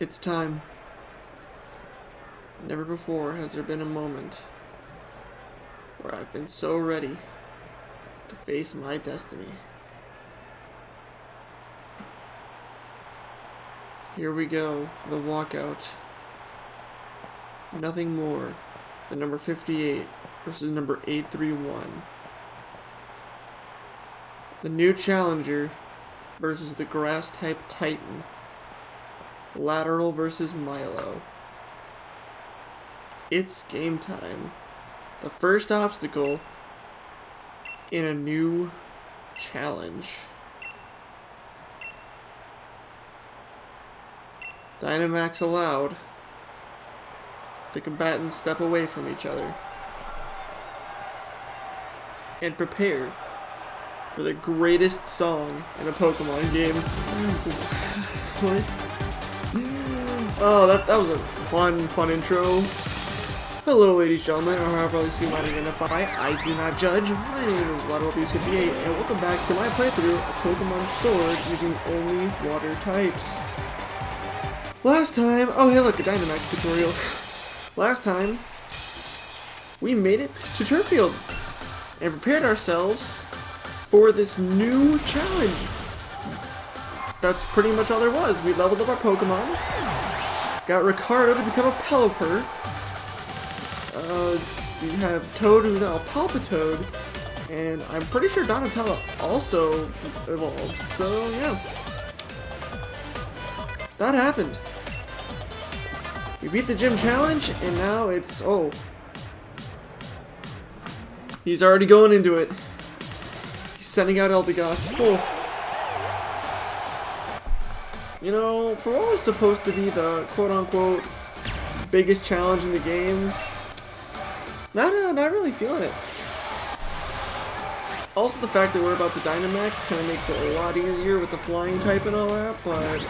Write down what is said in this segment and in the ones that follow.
It's time. Never before has there been a moment where I've been so ready to face my destiny. Here we go, the walkout. Nothing more than number 58 versus number 831. The new challenger versus the grass-type titan. Lateral versus Milo. It's game time. The first obstacle in a new challenge. Dynamax allowed. The combatants step away from each other and prepare for the greatest song in a Pokemon game. Oh, that was a fun intro. Hello, ladies and gentlemen, or however else you might identify. I do not judge. My name is LateralBeast58, and welcome back to my playthrough of Pokemon Sword using only water types. Last time, oh hey look, a Dynamax tutorial. Last time, we made it to Turffield and prepared ourselves for this new challenge. That's pretty much all there was. We leveled up our Pokemon, got Ricardo to become a Pelipper. We have Toad who's now a Palpitoad, and I'm pretty sure Donatella also evolved. So yeah, that happened. We beat the gym challenge, and now it's, oh. He's already going into it. He's sending out Eldegoss. Oh. You know, for what was supposed to be the quote-unquote biggest challenge in the game, not really feeling it. Also, the fact that we're about to Dynamax kind of makes it a lot easier with the flying type and all that, but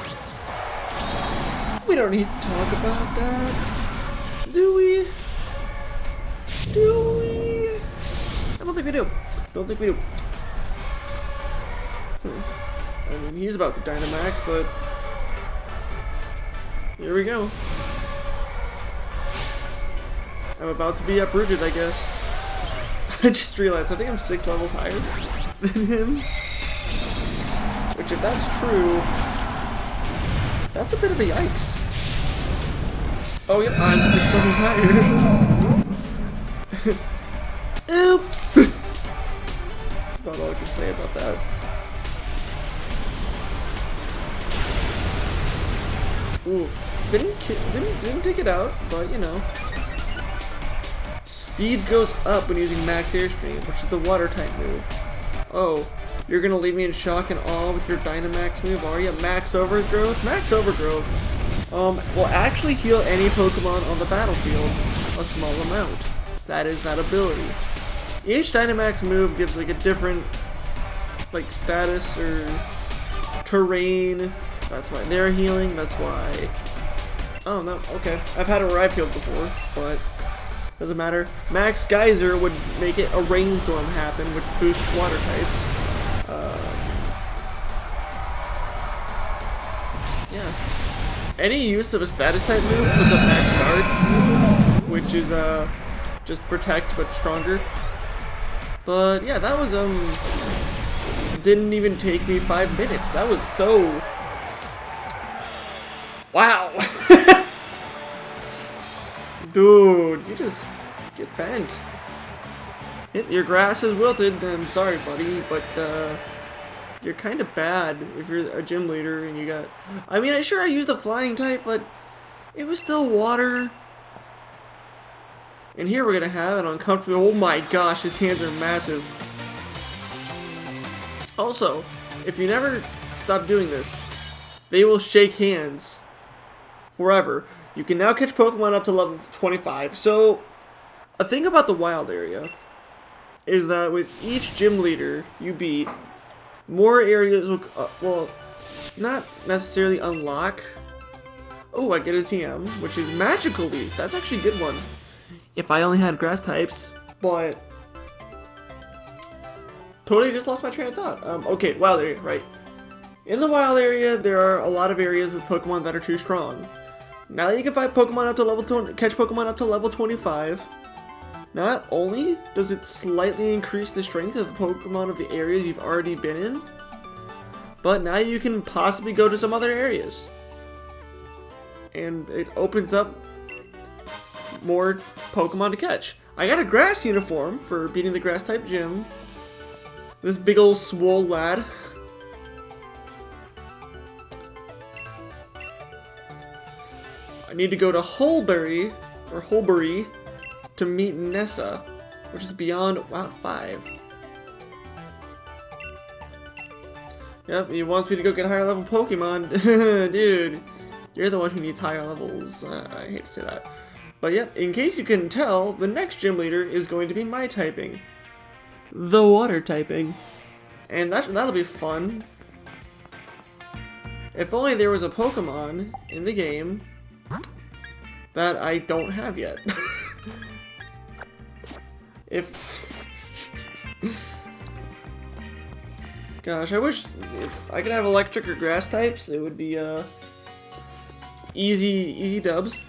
we don't need to talk about that. Do we? Do we? I don't think we do. Don't think we do. I mean, he's about to Dynamax, but here we go. I'm about to be uprooted, I guess. I just realized I think I'm 6 levels higher than him. Which, if that's true, that's a bit of a yikes. Oh, yep, I'm 6 levels higher. Oops! That's about all I can say about that. Oof. Didn't take it out, but you know. Speed goes up when using Max Airstream, which is the water type move. Oh, you're gonna leave me in shock and awe with your Dynamax move, are you? Max Overgrowth? Max Overgrowth will actually heal any Pokemon on the battlefield a small amount. That is that ability. Each Dynamax move gives like a different like status or terrain. That's why they're healing, that's why... Oh no, okay. I've had a Rhyperior before, but doesn't matter. Max Geyser would make it a rainstorm happen, which boosts water types. Yeah. Any use of a status type move puts up Max Guard, which is just protect but stronger. But yeah, that was didn't even take me 5 minutes. That was so... Wow. Dude, you just get bent. Your grass is wilted. I'm sorry, buddy, but you're kind of bad if you're a gym leader and you got... I mean, sure, I used the flying type, but it was still water. And here we're gonna have an uncomfortable... Oh my gosh, his hands are massive. Also, if you never stop doing this, they will shake hands forever. You can now catch Pokemon up to level 25. So, a thing about the wild area is that with each gym leader you beat, more areas will, well, not necessarily unlock. Oh, I get a TM, which is Magical Leaf. That's actually a good one. If I only had grass types, but totally just lost my train of thought. Okay, wild area, right. In the wild area, there are a lot of areas with Pokemon that are too strong. Now that you can fight Pokemon up to level 20, catch Pokemon up to level 25, not only does it slightly increase the strength of the Pokemon of the areas you've already been in, but now you can possibly go to some other areas. And it opens up more Pokemon to catch. I got a grass uniform for beating the grass type gym. This big old swole lad. I need to go to Hulbury to meet Nessa, which is beyond Route 5. Yep, he wants me to go get higher level Pokemon. Dude, you're the one who needs higher levels. I hate to say that. But yep, in case you couldn't tell, the next gym leader is going to be my typing. The water typing. And that'll be fun. If only there was a Pokemon in the game that I don't have yet. Gosh, I wish if I could have electric or grass types, it would be easy dubs.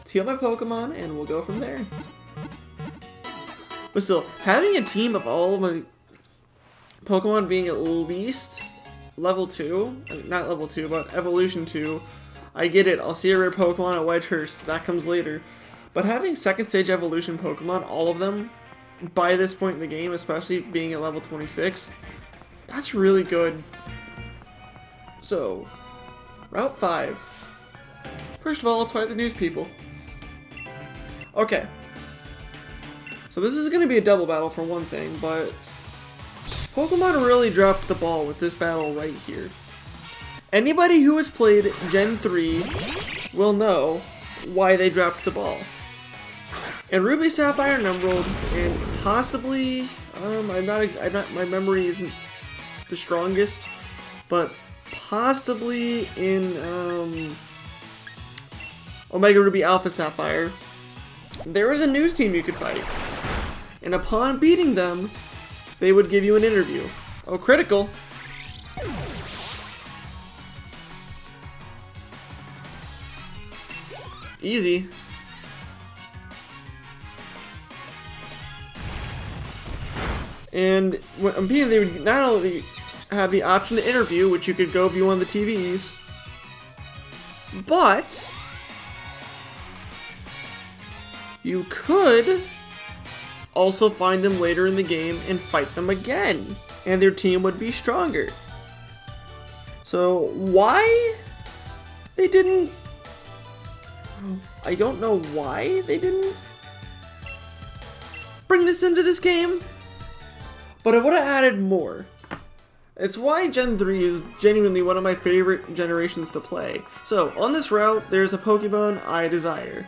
Heal my Pokemon and we'll go from there. But still, having a team of all of my Pokemon being at least level 2, not level 2, but evolution 2, I get it, I'll see a rare Pokemon at Whitehurst, that comes later. But having second stage evolution Pokemon, all of them, by this point in the game, especially being at level 26, that's really good. So, Route 5. First of all, let's fight the news people. Okay. So this is going to be a double battle for one thing, but Pokemon really dropped the ball with this battle right here. Anybody who has played Gen 3 will know why they dropped the ball. And Ruby, Sapphire, and Emerald, and possibly, my memory isn't the strongest, but possibly in Omega Ruby, Alpha Sapphire, there was a news team you could fight. And upon beating them, they would give you an interview. Oh, critical! Easy. And when I'm beating, they would not only have the option to interview, which you could go view on the TVs, but you could also find them later in the game and fight them again, and their team would be stronger. So why they didn't, I don't know why they didn't bring this into this game, but I would have added more. It's why Gen 3 is genuinely one of my favorite generations to play. So, on this route, there's a Pokemon I desire.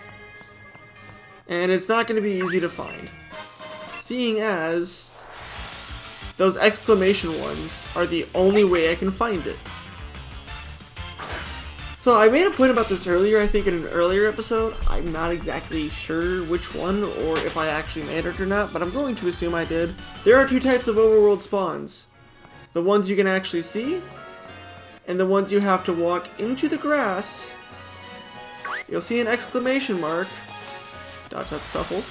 And it's not going to be easy to find, seeing as those exclamation ones are the only way I can find it. So I made a point about this earlier, I think in an earlier episode. I'm not exactly sure which one or if I actually made it or not, but I'm going to assume I did. There are two types of overworld spawns. The ones you can actually see, and the ones you have to walk into the grass. You'll see an exclamation mark, dodge that Stuffle,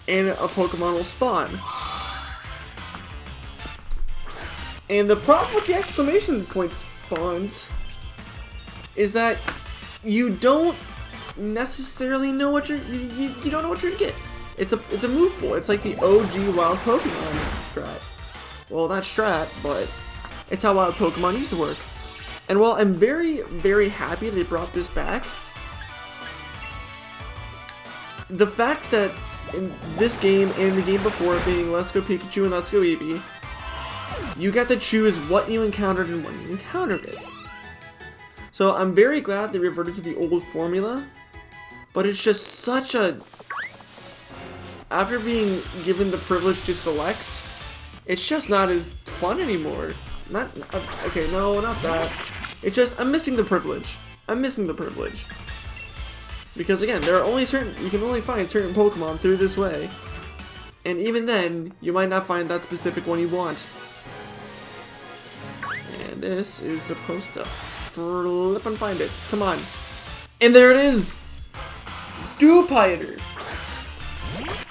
and a Pokemon will spawn. And the problem with the exclamation point spawns is that you don't necessarily know what you don't know what you're gonna get. It's a move pool. It's like the OG wild Pokemon strat. Well, not strat, but it's how wild Pokemon used to work. And while I'm very, very happy they brought this back, the fact that in this game and the game before being Let's Go Pikachu and Let's Go Eevee, you got to choose what you encountered and when you encountered it. So I'm very glad they reverted to the old formula, but it's just such a... After being given the privilege to select, it's just not as fun anymore. Okay, no, not that. It's just, I'm missing the privilege. I'm missing the privilege. Because again, there are only you can only find certain Pokemon through this way. And even then, you might not find that specific one you want. And this is supposed to flip and find it. Come on. And there it is! Dewpider!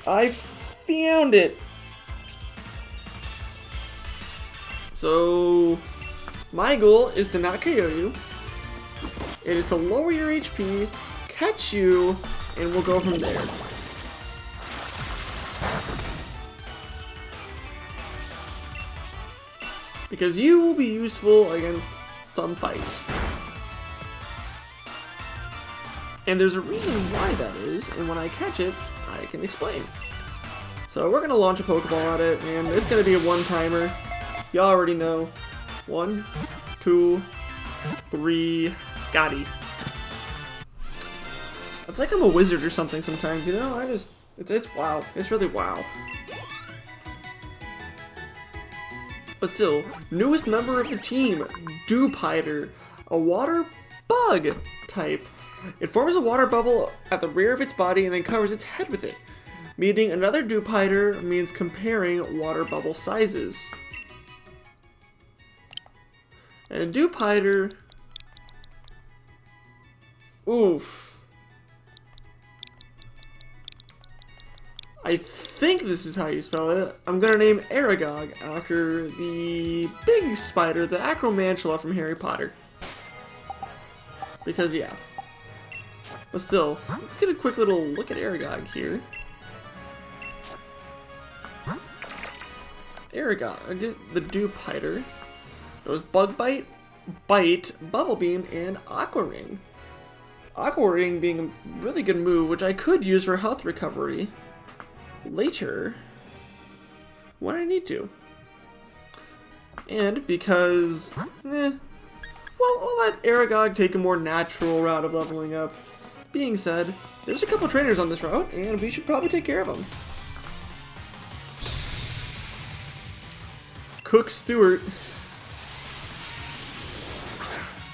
I found it! So, my goal is to not KO you. It is to lower your HP, catch you, and we'll go from there. Because you will be useful against some fights. And there's a reason why that is, and when I catch it, I can explain. So we're gonna launch a Pokeball at it, and it's gonna be a one-timer. Y'all already know. 1, 2, 3, Gotti. It's like I'm a wizard or something sometimes, you know? It's wow. It's really wow. But still, newest member of the team, Dewpider, a water bug type. It forms a water bubble at the rear of its body and then covers its head with it. Meeting another Dewpider means comparing water bubble sizes. And Dewpider... Oof. I think this is how you spell it. I'm gonna name Aragog after the big spider, the Acromantula from Harry Potter. Because, yeah. But still, let's get a quick little look at Aragog here. Aragog, the Dewpider, knows Bug Bite, Bite, Bubble Beam, and Aqua Ring. Aqua Ring being a really good move, which I could use for health recovery later when I need to. And because, well, I'll let Aragog take a more natural route of leveling up. Being said, there's a couple trainers on this route, and we should probably take care of them. Cook Stewart.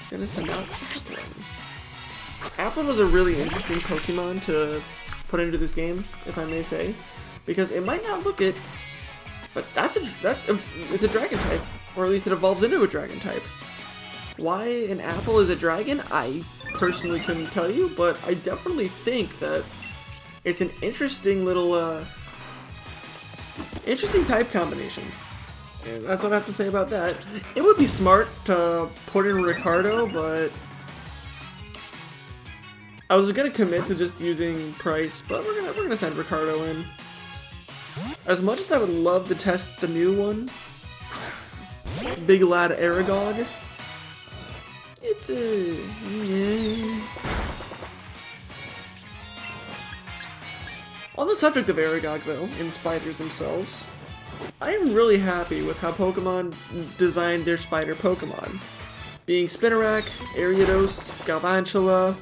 Gonna send out Applin. Applin was a really interesting Pokemon to put into this game, if I may say, because it might not look it, but it's a dragon type, or at least it evolves into a dragon type. Why an apple is a dragon, I personally couldn't tell you, but I definitely think that it's an interesting little, interesting type combination. And that's what I have to say about that. It would be smart to put in Ricardo, but I was gonna commit to just using Price, but we're gonna send Ricardo in. As much as I would love to test the new one, Big Lad Aragog, it's a yeah. On the subject of Aragog, though, and spiders themselves, I'm really happy with how Pokemon designed their spider Pokemon. Being Spinarak, Ariados, Galvantula,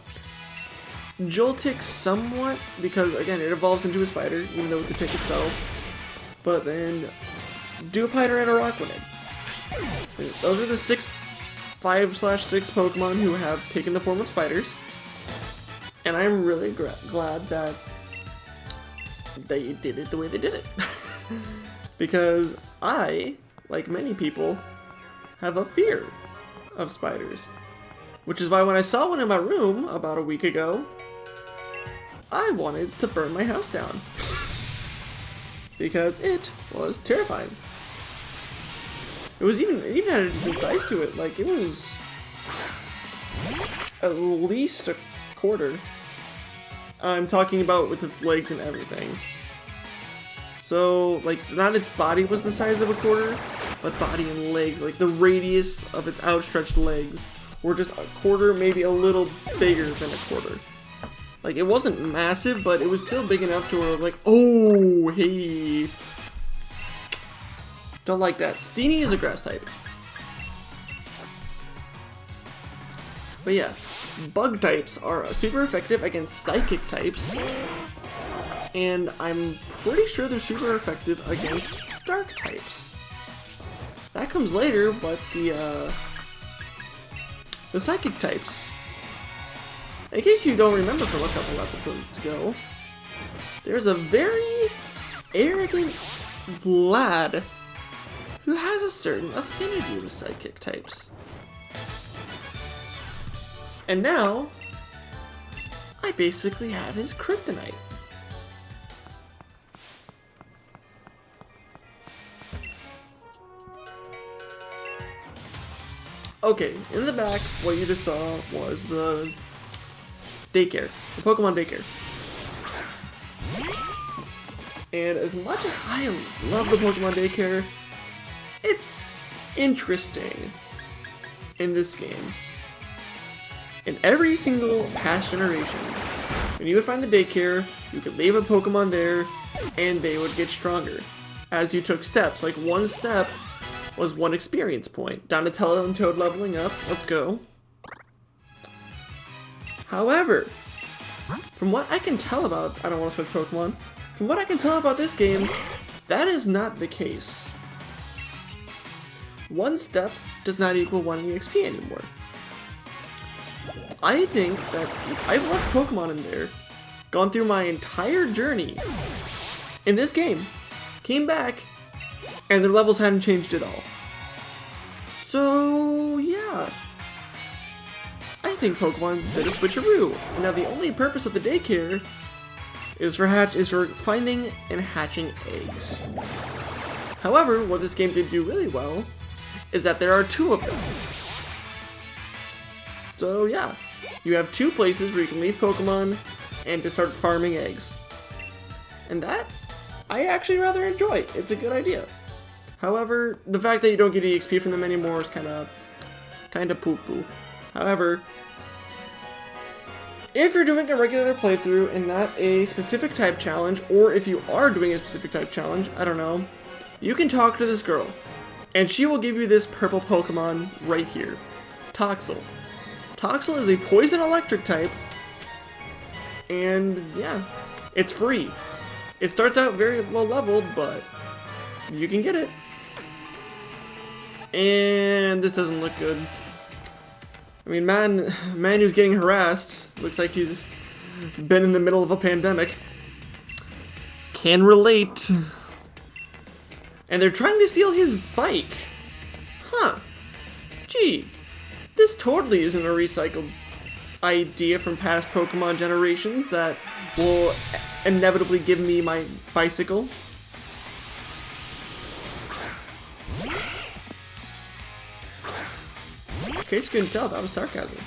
Joltik somewhat, because again, it evolves into a spider, even though it's a tick itself. But then, Dewpider and Araquanid. Those are the 5/6 Pokemon who have taken the form of spiders. And I'm really glad that they did it the way they did it. Because I, like many people, have a fear of spiders. Which is why when I saw one in my room about a week ago, I wanted to burn my house down. Because it was terrifying. It even had a decent size to it. Like, it was at least a quarter. I'm talking about with its legs and everything. So, like, not its body was the size of a quarter, but body and legs, like the radius of its outstretched legs were just a quarter, maybe a little bigger than a quarter. Like, it wasn't massive, but it was still big enough to where, like, oh, hey. Don't like that. Steenie is a grass type. But yeah, bug types are super effective against psychic types. And I'm pretty sure they're super effective against dark types. That comes later, but the psychic types. In case you don't remember from a couple episodes ago, there's a very arrogant lad who has a certain affinity with psychic types. And now, I basically have his kryptonite. Okay, in the back, what you just saw was the daycare, the Pokemon daycare. And as much as I love the Pokemon daycare, it's interesting in this game. In every single past generation, when you would find the daycare, you could leave a Pokemon there, and they would get stronger as you took steps. Like one step was one experience point. Down to Toad leveling up. Let's go. However, from what I can tell about, I don't want to switch Pokemon. From what I can tell about this game, that is not the case. One step does not equal 1 EXP anymore. I think that I've left Pokemon in there, gone through my entire journey in this game, came back, and their levels hadn't changed at all. So, yeah. I think Pokemon did a switcheroo. And now the only purpose of the daycare is for finding and hatching eggs. However, what this game did do really well is that there are 2 of them. So yeah, you have 2 places where you can leave Pokemon and just start farming eggs. And that, I actually rather enjoy. It's a good idea. However, the fact that you don't get EXP from them anymore is kind of poo-poo. However, if you're doing a regular playthrough and not a specific type challenge, or if you are doing a specific type challenge, I don't know, you can talk to this girl, and she will give you this purple Pokemon right here, Toxel. Toxel is a poison electric type, and yeah, it's free. It starts out very low leveled, but you can get it. And this doesn't look good. I mean, man who's getting harassed, looks like he's been in the middle of a pandemic. Can relate. And they're trying to steal his bike. Huh. Gee, this totally isn't a recycled idea from past Pokemon generations that will inevitably give me my bicycle. In case you couldn't tell, that was sarcasm.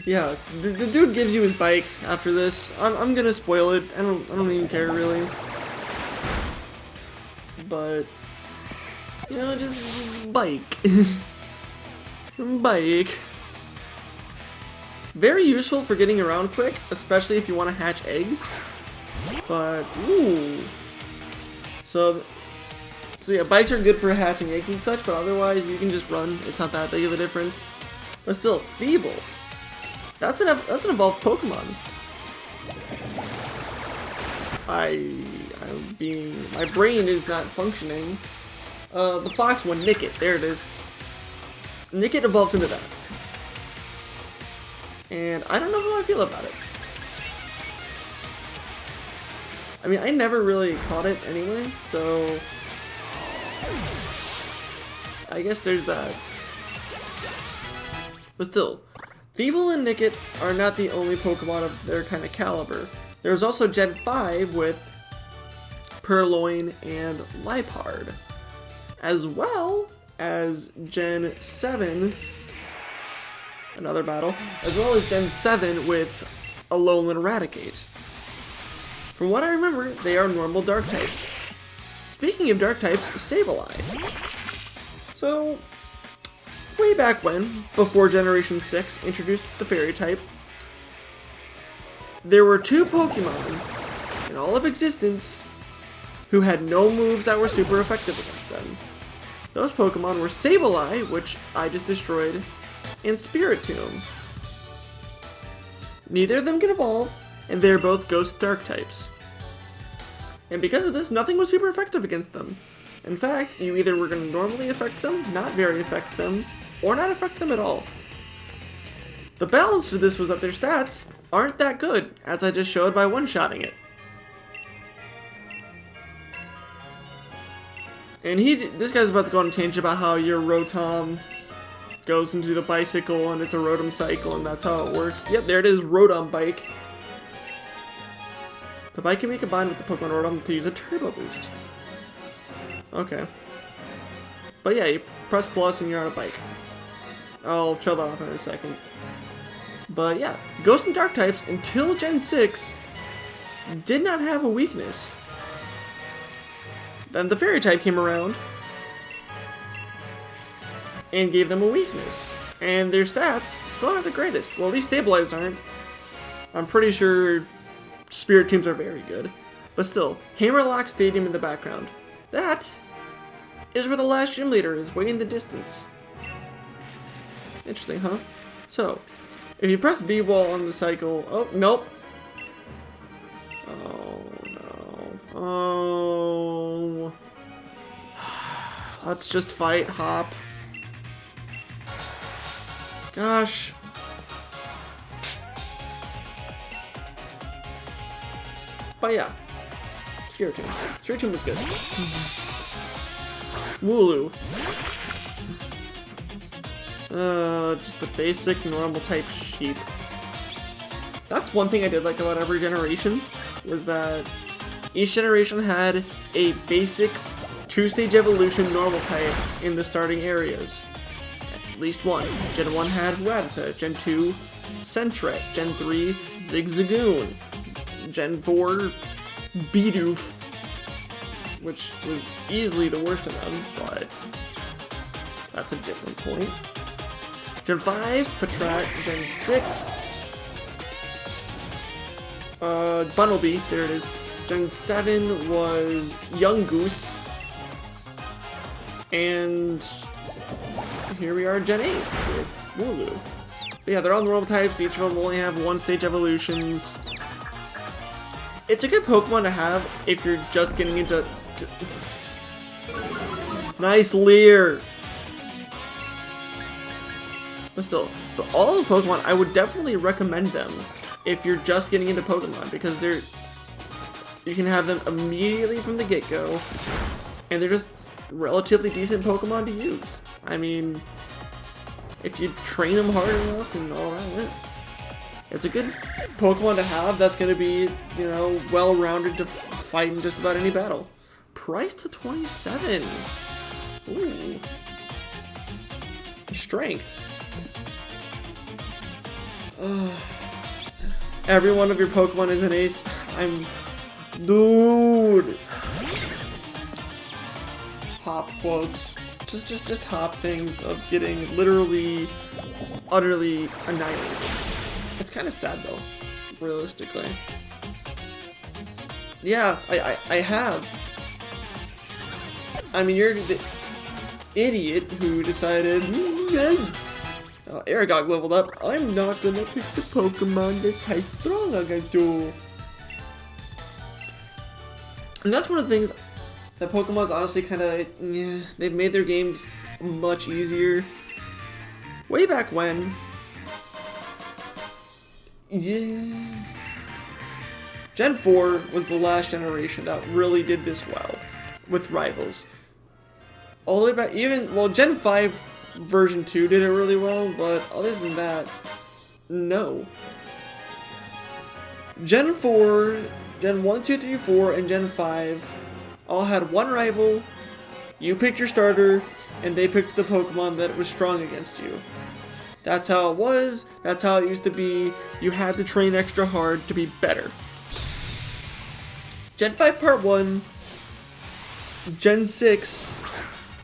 Yeah, the dude gives you his bike after this. I'm gonna spoil it. I don't even care really. But you know, just bike. Bike. Very useful for getting around quick, especially if you want to hatch eggs. But ooh. So yeah, bikes are good for hatching eggs and such, but otherwise you can just run. It's not that big of a difference. But still, Feeble. That's an evolved Pokemon. My brain is not functioning. The fox one, Nickit. There it is. Nickit evolves into that. And I don't know how I feel about it. I mean, I never really caught it anyway, so I guess there's that. But still, Feeble and Nickit are not the only Pokemon of their kind of caliber. There's also Gen 5 with Purloin and Liepard, as well as Gen 7, another battle, as well as Gen 7 with Alolan Raticate. From what I remember, they are normal dark types. Speaking of dark types, Sableye. So, way back when, before Generation 6 introduced the Fairy type, there were 2 Pokemon in all of existence who had no moves that were super effective against them. Those Pokemon were Sableye, which I just destroyed, and Spiritomb. Neither of them can evolve, and they're both Ghost Dark types. And because of this, nothing was super effective against them. In fact, you either were going to normally affect them, not very affect them, or not affect them at all. The balance to this was that their stats aren't that good, as I just showed by one-shotting it. And this guy's about to go on a tangent about how your Rotom goes into the bicycle and it's a Rotom cycle and that's how it works. Yep, there it is, Rotom Bike. The bike can be combined with the Pokemon Rotom to use a Turbo Boost. Okay. But yeah, you press plus and you're on a bike. I'll show that off in a second. But yeah, Ghost and Dark types until Gen 6 did not have a weakness. Then the Fairy type came around and gave them a weakness. And their stats still aren't the greatest. Well, at least stabilized aren't. I'm pretty sure Spirit Teams are very good. But still, Hammerlock Stadium in the background. That is where the last gym leader is, way in the distance. Interesting, huh? So, if you press B while on the cycle... Oh, nope. Oh, no. Oh. Let's just fight Hop. Gosh. But yeah. Spiritomb. Spiritomb was good. Wooloo. Just a basic normal type sheep. That's one thing I did like about every generation, was that each generation had a basic 2-stage evolution normal type in the starting areas. At least one. Gen 1 had Rattata, Gen 2 Sentret, Gen 3 Zigzagoon, Gen 4 Bidoof, which was easily the worst of them, but that's a different point. Gen 5, Patrat, Gen 6, Bunnelby, there it is. Gen 7 was Young Goose, and here we are Gen 8 with Wooloo. But yeah, they're all normal types, each of them only have 1-stage evolutions. It's a good Pokemon to have if you're just getting into... Nice Leer! But still, but all of Pokemon, I would definitely recommend them if you're just getting into Pokemon, because you can have them immediately from the get-go, and they're just relatively decent Pokemon to use. I mean, if you train them hard enough and all that, it's a good Pokemon to have that's going to be, you know, well-rounded to fight in just about any battle. Price to 27. Ooh. Strength. Every one of your Pokemon is an ace. Dude. Hop quotes. Just hop things of getting literally, utterly annihilated. It's kind of sad though, realistically. Yeah, I have. I mean, you're the idiot who decided, Aragog leveled up, I'm not gonna pick the Pokemon that type strong I do. And that's one of the things that Pokemon's honestly kind of, yeah, they've made their games much easier. Way back when, yeah, Gen 4 was the last generation that really did this well with rivals. All the way back, well, Gen 5 version 2 did it really well, but other than that, no. Gen 4, Gen 1, 2, 3, 4, and Gen 5 all had one rival. You picked your starter, and they picked the Pokemon that was strong against you. That's how it was, that's how it used to be. You had to train extra hard to be better. Gen 5 Part 1, Gen 6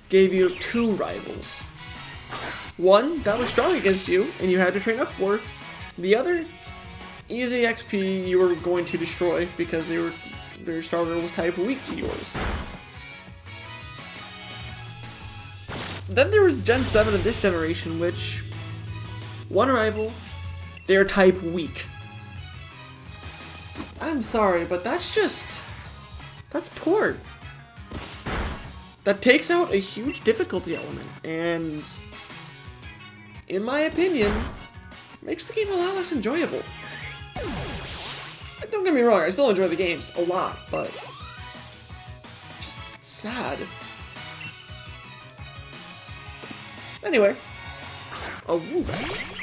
gave you 2 rivals. One that was strong against you, and you had to train up for. The other, easy XP you were going to destroy because their starter was type weak to yours. Then there was Gen 7 of this generation, which, one rival, they're type weak. I'm sorry, but that's poor. That takes out a huge difficulty element, and in my opinion, makes the game a lot less enjoyable. Don't get me wrong, I still enjoy the games a lot, but just sad. Anyway. A Woobat.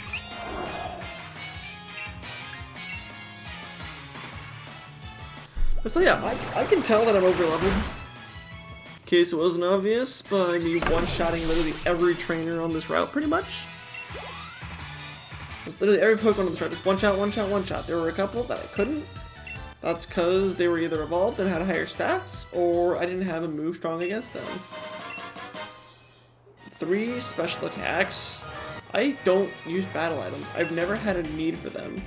So yeah, I can tell that I'm over-leveled. In case it wasn't obvious, by me one-shotting literally every trainer on this route, pretty much. Literally every Pokemon on this route, just one shot, one shot, one shot. There were a couple that I couldn't. That's because they were either evolved and had higher stats, or I didn't have a move strong against them. 3 special attacks. I don't use battle items. I've never had a need for them.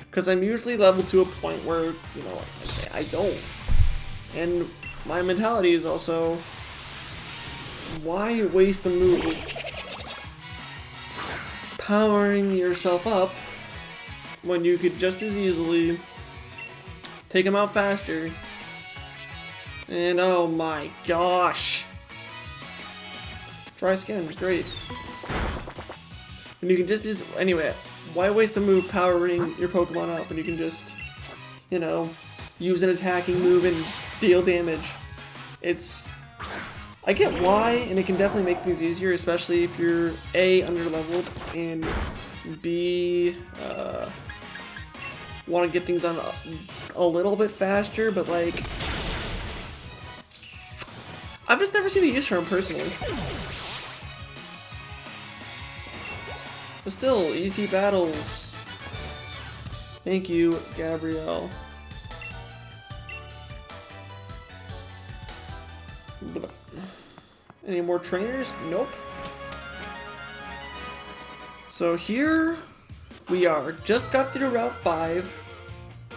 Because I'm usually leveled to a point where, you know, I don't. And my mentality is also, why waste a move powering yourself up when you could just as easily take them out faster? And oh my gosh. Dry skin, great. And you can just, anyway, why waste a move powering your Pokemon up when you can just, you know, use an attacking move and deal damage? I get why, and it can definitely make things easier, especially if you're A, under-leveled, and B, want to get things done a little bit faster, but like, I've just never seen the use for him personally. But still, easy battles. Thank you, Gabrielle. Any more trainers? Nope. So here we are. Just got through Route 5.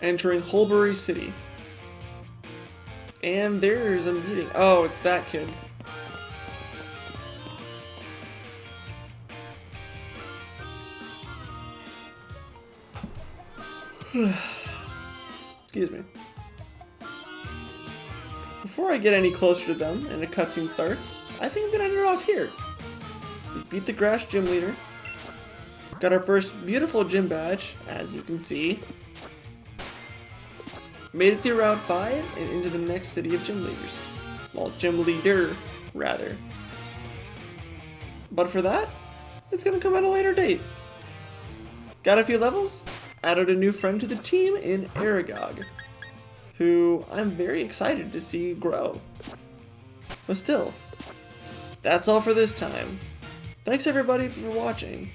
Entering Hulbury City. And there's a meeting. Oh, it's that kid. Excuse me. Before I get any closer to them and a cutscene starts, I think I'm gonna end it off here. We beat the Grass Gym Leader. Got our first beautiful gym badge, as you can see. Made it through Route 5 and into the next city of gym leaders. Well, gym leader, rather. But for that, it's gonna come at a later date. Got a few levels? Added a new friend to the team in Aragog, who I'm very excited to see grow. But still, that's all for this time. Thanks everybody for watching.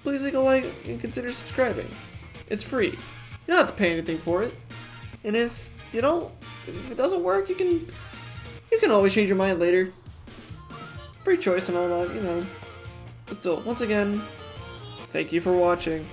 Please leave a like and consider subscribing. It's free. You don't have to pay anything for it. And if it doesn't work, you can always change your mind later. Free choice and all that, you know. But still, once again, thank you for watching.